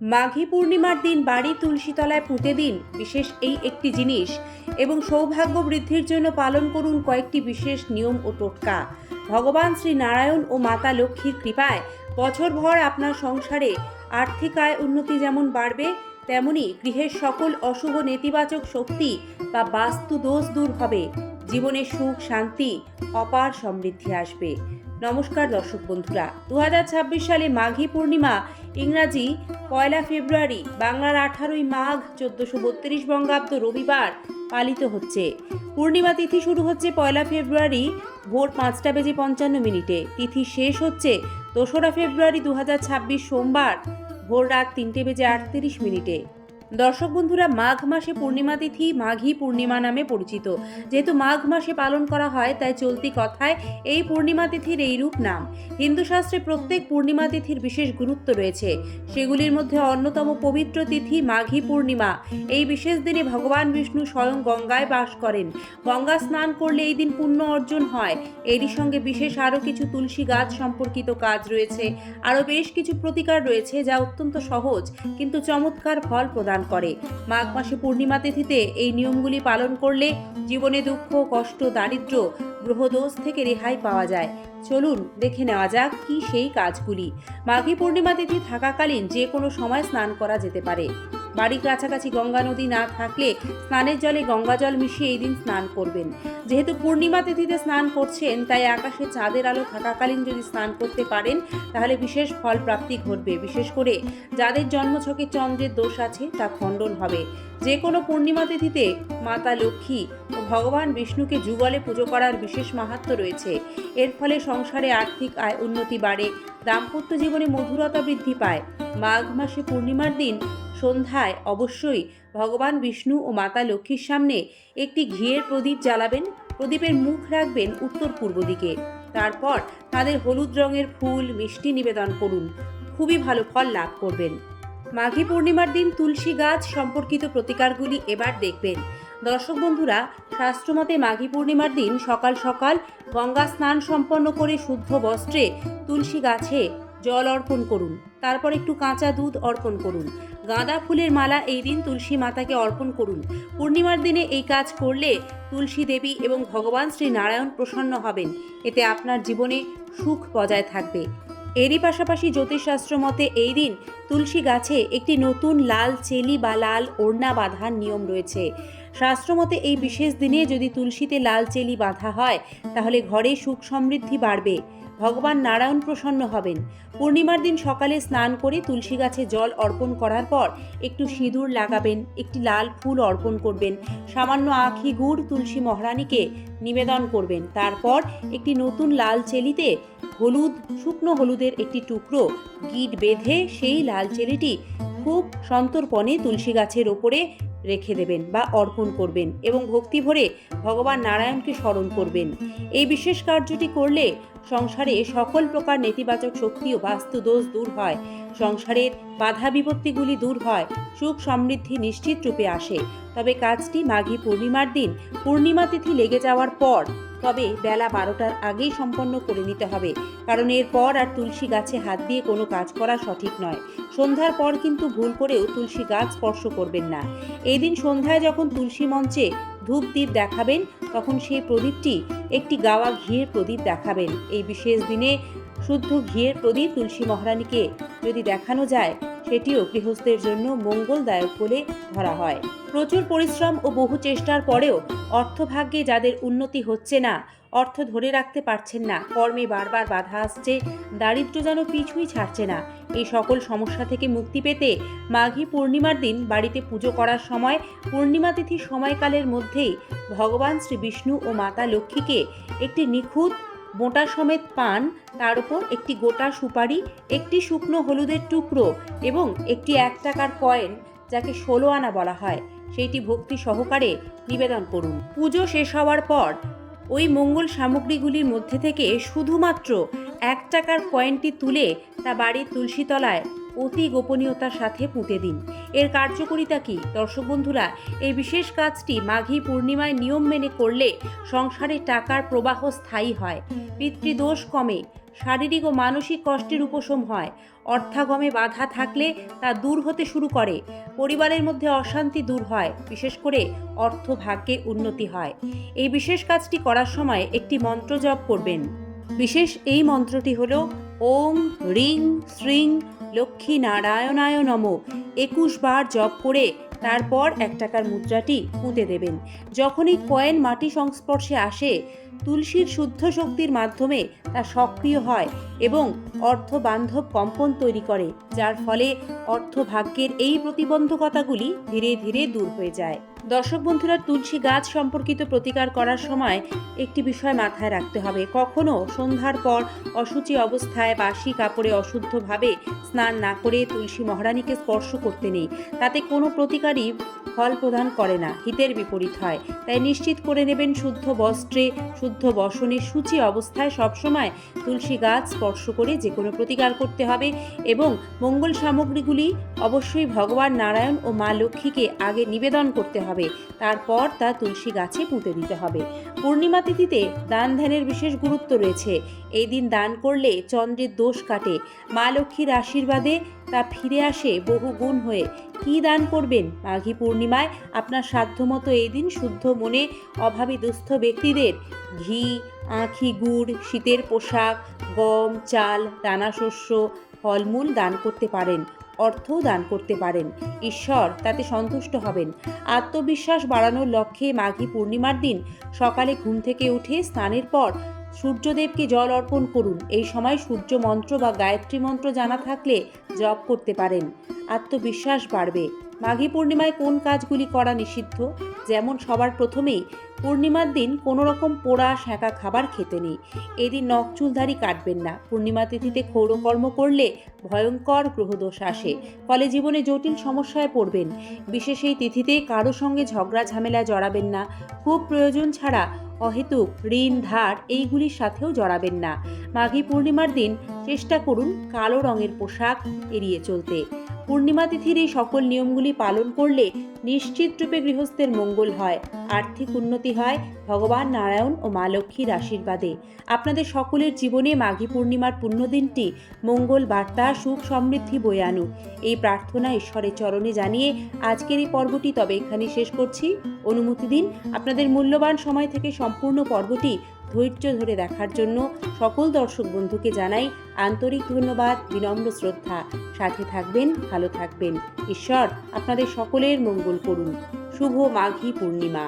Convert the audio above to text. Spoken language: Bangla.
মাঘী পূর্ণিমার দিন বাড়ি তুলসী তলায় পুঁতে দিন বিশেষ এই একটি জিনিস এবং সৌভাগ্য বৃদ্ধির জন্য পালন করুন কয়েকটি বিশেষ নিয়ম ও টোটকা। ভগবান শ্রী নারায়ণ ও মাতা লক্ষ্মীর কৃপায় বছরভর আপনার সংসারে আর্থিক আয় উন্নতি যেমন বাড়বে, তেমনি গৃহের সকল অশুভ নেতিবাচক শক্তি বা বাস্তু দোষ দূর হবে, জীবনে সুখ শান্তি অপার সমৃদ্ধি আসবে। নমস্কার দর্শক বন্ধুরা, 2026 সালে মাঘী পূর্ণিমা ইংরাজি 1 ফেব্রুয়ারি, বাংলার 18ই মাঘ 1432 বঙ্গাব্দ রবিবার পালিত হচ্ছে। পূর্ণিমা তিথি শুরু হচ্ছে 1 ফেব্রুয়ারি ভোর 5:55। তিথি শেষ হচ্ছে 2রা ফেব্রুয়ারি 2026 সোমবার ভোর রাত 3:38। দর্শক বন্ধুরা, মাঘ মাসে পূর্ণিমা তিথি মাঘী পূর্ণিমা নামে পরিচিত। যেহেতু মাঘ মাসে পালন করা হয়, তাই চলতি কথায় এই পূর্ণিমা তিথির এই রূপ নাম। হিন্দু শাস্ত্রে প্রত্যেক পূর্ণিমা তিথির বিশেষ গুরুত্ব রয়েছে। সেগুলির মধ্যে অন্যতম পবিত্র তিথি মাঘী পূর্ণিমা। এই বিশেষ দিনে ভগবান বিষ্ণু স্বয়ং গঙ্গায় বাস করেন। গঙ্গা স্নান করলে এই দিন পুণ্য অর্জন হয়। এরই সঙ্গে বিশেষ আরও কিছু তুলসী গাছ সম্পর্কিত কাজ রয়েছে। আরও বেশ কিছু প্রতিকার রয়েছে যা অত্যন্ত সহজ কিন্তু চমৎকার ফল প্রদান করে। মাঘ মাসে পূর্ণিমা তিথিতে এই নিয়মগুলি পালন করলে জীবনে দুঃখ, কষ্ট, দারিদ্র্য, গ্রহদোষ থেকে রেহাই পাওয়া যায়। চলুন দেখে নেওয়া যাক কি সেই কাজগুলি। মাঘী পূর্ণিমা তিথি থাকাকালীন যে কোনো সময় স্নান করা যেতে পারে। বাড়ির কাছাকাছি গঙ্গা নদী না থাকলে স্নানের জলে গঙ্গা জল মিশিয়ে এই দিন স্নান করবেন। যেহেতু পূর্ণিমা তিথিতে স্নান করছেন, তাই আকাশে চাঁদের আলো থাকাকালীন যদি স্নান করতে পারেন তাহলে বিশেষ ফল প্রাপ্তি ঘটবে। বিশেষ করে যাদের জন্মছকে চন্দ্রের দোষ আছে তা খণ্ডন হবে। যে কোনো পূর্ণিমা তিথিতে মাতা লক্ষ্মী ও ভগবান বিষ্ণুকে যুগলে পুজো করার বিশেষ মাহাত্ম্য রয়েছে। এর ফলে সংসারে আর্থিক আয় উন্নতি বাড়ে, দাম্পত্য জীবনে মধুরতা বৃদ্ধি পায়। মাঘ মাসে পূর্ণিমার দিন সন্ধ্যায় অবশ্যই ভগবান বিষ্ণু ও মাতা লক্ষ্মীর সামনে একটি ঘিয়ের প্রদীপ জ্বালাবেন। প্রদীপের মুখ রাখবেন উত্তর পূর্ব দিকে। তারপর তাদের হলুদ রঙের ফুল মিষ্টি নিবেদন করুন। খুবই ভালো ফল লাভ করবেন। মাঘী পূর্ণিমার দিন তুলসী গাছ সম্পর্কিত প্রতিকারগুলি এবার দেখবেন। দর্শক বন্ধুরা, শাস্ত্রমতে মাঘী পূর্ণিমার দিন সকাল সকাল গঙ্গা স্নান সম্পন্ন করে শুদ্ধ বস্ত্রে তুলসী গাছে জল অর্পণ করুন। তারপর একটু কাঁচা দুধ অর্পণ করুন। গাঁদা ফুলের মালা এই দিন তুলসী মাতাকে অর্পণ করুন। পূর্ণিমার দিনে এই কাজ করলে তুলসী দেবী এবং ভগবান শ্রী নারায়ণ প্রসন্ন হবেন। এতে আপনার জীবনে সুখ বজায় থাকবে। এরই পাশাপাশি জ্যোতিষশাস্ত্র মতে এই দিন তুলসী গাছে একটি নতুন লাল চেলি বা লাল ওড়না বাঁধার নিয়ম রয়েছে। শাস্ত্রমতে এই বিশেষ দিনে যদি তুলসীতে লাল চেলি বাঁধা হয় তাহলে ঘরে সুখ সমৃদ্ধি বাড়বে, ভগবান নারায়ণ প্রসন্ন হবেন। পূর্ণিমার দিন সকালে স্নান করে তুলসী গাছে জল অর্পণ করার পর একটু সিঁদুর লাগাবেন, একটি লাল ফুল অর্পণ করবেন, সামান্য আখি গুড় তুলসী মহারানীকে নিবেদন করবেন। তারপর একটি নতুন লাল চেলিতে হলুদ, শুকনো হলুদের একটি টুকরো গিট বেঁধে সেই লাল চেলিটি খুব সন্তর্পণে তুলসী গাছের ওপরে রেখে দেবেন বা অর্পণ করবেন এবং ভক্তি ভরে ভগবান নারায়ণকে স্মরণ করবেন। এই বিশেষ কার্যটি করলে সংসারে সকল প্রকার নেতিবাচক শক্তি ও বাস্তু দোষ দূর হয়, সংসারের বাধা বিপত্তিগুলি দূর হয়, সুখ সমৃদ্ধি নিশ্চিত রূপে আসে। তবে কাজটি মাঘী পূর্ণিমার দিন পূর্ণিমা তিথি লেগে যাওয়ার পর, তবে বেলা 12টার আগেই সম্পন্ন করে নিতে হবে, কারণ এরপর আর তুলসী গাছে হাত দিয়ে কোনো কাজ করা সঠিক নয়। সন্ধ্যার পর কিন্তু ভুল করেও তুলসী গাছ স্পর্শ করবেন না। এই দিন সন্ধ্যায় যখন তুলসী মঞ্চে ধূপ দ্বীপ দেখাবেন, তখন সেই প্রদীপটি একটি গাওয়া ঘিয়ের প্রদীপ দেখাবেন। এই বিশেষ দিনে শুদ্ধ ঘিয়ের প্রদীপ তুলসী মহারানীকে যদি দেখানো যায়, সেটিও গৃহস্থের জন্য মঙ্গলদায়ক বলে ধরা হয়। প্রচুর পরিশ্রম ও বহু চেষ্টার পরেও অর্থভাগ্যে যাদের উন্নতি হচ্ছে না, অর্থ ধরে রাখতে পারছেন না, কর্মে বারবার বাধা আসছে, দারিদ্র্য যেন পিছুই ছাড়ছে না, এই সকল সমস্যা থেকে মুক্তি পেতে মাঘী পূর্ণিমার দিন বাড়িতে পুজো করার সময় পূর্ণিমা তিথির সময়কালের মধ্যেই ভগবান শ্রী বিষ্ণু ও মাতা লক্ষ্মীকে একটি নিখুঁত মোটা সমেত পান, তার উপর একটি গোটা সুপারি, একটি শুকনো হলুদের টুকরো এবং একটি 1 টাকার কয়েন, যাকে 16 আনা বলা হয়, সেইটি ভক্তি সহকারে নিবেদন করুন। পুজো শেষ হওয়ার পর ওই মঙ্গল সামগ্রীগুলির মধ্যে থেকে শুধুমাত্র 1 টাকার কয়েনটি তুলে তা বাড়ির তুলসী তলায় অতি গোপনীয়তার সাথে পুঁতে দিন। এর কার্যকারিতা কি? দর্শক বন্ধুরা, এই বিশেষ কাজটি মাঘী পূর্ণিমায় নিয়ম মেনে করলে সংসারে টাকার প্রবাহ স্থায়ী হয়, পিতৃদোষ কমে, শারীরিক ও মানসিক কষ্টের উপশম হয়। অর্থাগমে বাধা থাকলে তা দূর হতে শুরু করে। পরিবারের মধ্যে অশান্তি দূর হয়, বিশেষ করে অর্থভাগ্যে উন্নতি হয়। এই বিশেষ কাজটি করার সময় একটি মন্ত্র জপ করবেন। বিশেষ এই মন্ত্রটি হল ওং হ্রিং শ্রীং লক্ষ্মী নারায়ণায় নমঃ। 21 বার জপ করে তারপর 1 টাকার মুদ্রাটি পুঁতে দেবেন। যখন এই কয়েন মাটি সংস্পর্শে আসে, তুলসীর শুদ্ধ শক্তির মাধ্যমে তা সক্রিয় হয় এবং অর্থবান্ধব কম্পন তৈরি করে, যার ফলে অর্থভাগ্যের এই প্রতিবন্ধকতাগুলি ধীরে ধীরে দূর হয়ে যায়। দর্শক বন্ধুরা, তুলসী গাছ সম্পর্কিত প্রতিকার করার সময় একটি বিষয় মাথায় রাখতে হবে। কখনো সন্ধ্যার পর অশুচি অবস্থায় বাসি কাপড়ে অশুদ্ধভাবে স্নান না করে তুলসী মহারানীকে স্পর্শ করতে নেই। তাতে কোনো প্রতিকারই ফল প্রদান করে না, হিতের বিপরীত হয়। তাই নিশ্চিত করে নেবেন শুদ্ধ বস্ত্রে, শুদ্ধ বসনে, সূচি অবস্থায় সবসময় তুলসী গাছ স্পর্শ করে যে কোনো প্রতিকার করতে হবে এবং মঙ্গল সামগ্রীগুলি অবশ্যই ভগবান নারায়ণ ও মা লক্ষ্মীকে আগে নিবেদন করতে হবে, তারপর তা তুলসী গাছে পুঁতে দিতে হবে। পূর্ণিমা তিথিতে দান ধ্যানের বিশেষ গুরুত্ব রয়েছে। এই দিন দান করলে চন্দ্রের দোষ কাটে, মা লক্ষ্মীর আশীর্বাদে তা ফিরে আসে বহু গুণ হয়ে। কি দান করবেন? মাঘী পূর্ণিমায় আপনার সাধ্যমতো এই দিন শুদ্ধ মনে অভাবী দুস্থ ব্যক্তিদের ঘি, আঁখি গুড়, শীতের পোশাক, গম, চাল, দানা শস্য, ফলমূল দান করতে পারেন। অর্থও দান করতে পারেন। ঈশ্বর তাতে সন্তুষ্ট হবেন। আত্মবিশ্বাস বাড়ানোর লক্ষ্যে মাঘী পূর্ণিমার দিন সকালে ঘুম থেকে উঠে স্নানের পর সূর্যদেবকে জল অর্পণ করুন। এই সময় সূর্য মন্ত্র বা গায়ত্রী মন্ত্র জানা থাকলে জপ করতে পারেন। আত্মবিশ্বাস বাড়বে। মাঘী পূর্ণিমায় কোন কাজগুলি করা নিষিদ্ধ? যেমন সবার প্রথমেই পূর্ণিমার দিন কোনো রকম পোড়া সেঁকা খাবার খেতে নেই। এদিন নখ চুলধারি কাটবেন না। পূর্ণিমা তিথিতে ক্ষৌরকর্ম করলে ভয়ঙ্কর গ্রহদোষ আসে, ফলে জীবনে জটিল সমস্যায় পড়বেন। বিশেষ এই তিথিতে কারো সঙ্গে ঝগড়া ঝামেলা জড়াবেন না। খুব প্রয়োজন ছাড়া অহেতুক ঋণ ধার এইগুলির সাথেও জড়াবেন না। মাঘী পূর্ণিমার দিন চেষ্টা করুন কালো রঙের পোশাক এড়িয়ে চলতে। পূর্ণিমা তিথির এই সকল নিয়মগুলি পালন করলে নিশ্চিতরূপে গৃহস্থের মঙ্গল হয়, আর্থিক উন্নতি হয় ভগবান নারায়ণ ও মা লক্ষ্মীর আশীর্বাদে। আপনাদের সকলের জীবনে মাঘী পূর্ণিমার পুণ্যদিনটি মঙ্গল বার্তা, সুখ সমৃদ্ধি বয়ে আনুক, এই প্রার্থনা ঈশ্বরের চরণে জানিয়ে আজকের এই পর্বটি তবে এখানে শেষ করছি। অনুমতি দিন। আপনাদের মূল্যবান সময় থেকে সম্পূর্ণ পর্বটি ধৈর্য ধরে দেখার জন্য সকল দর্শক বন্ধুকে জানাই আন্তরিক ধন্যবাদ, বিনম্র শ্রদ্ধা। সাথে থাকবেন, ভালো থাকবেন। ঈশ্বর আপনাদের সকলের মঙ্গল করুন। শুভ মাঘী পূর্ণিমা।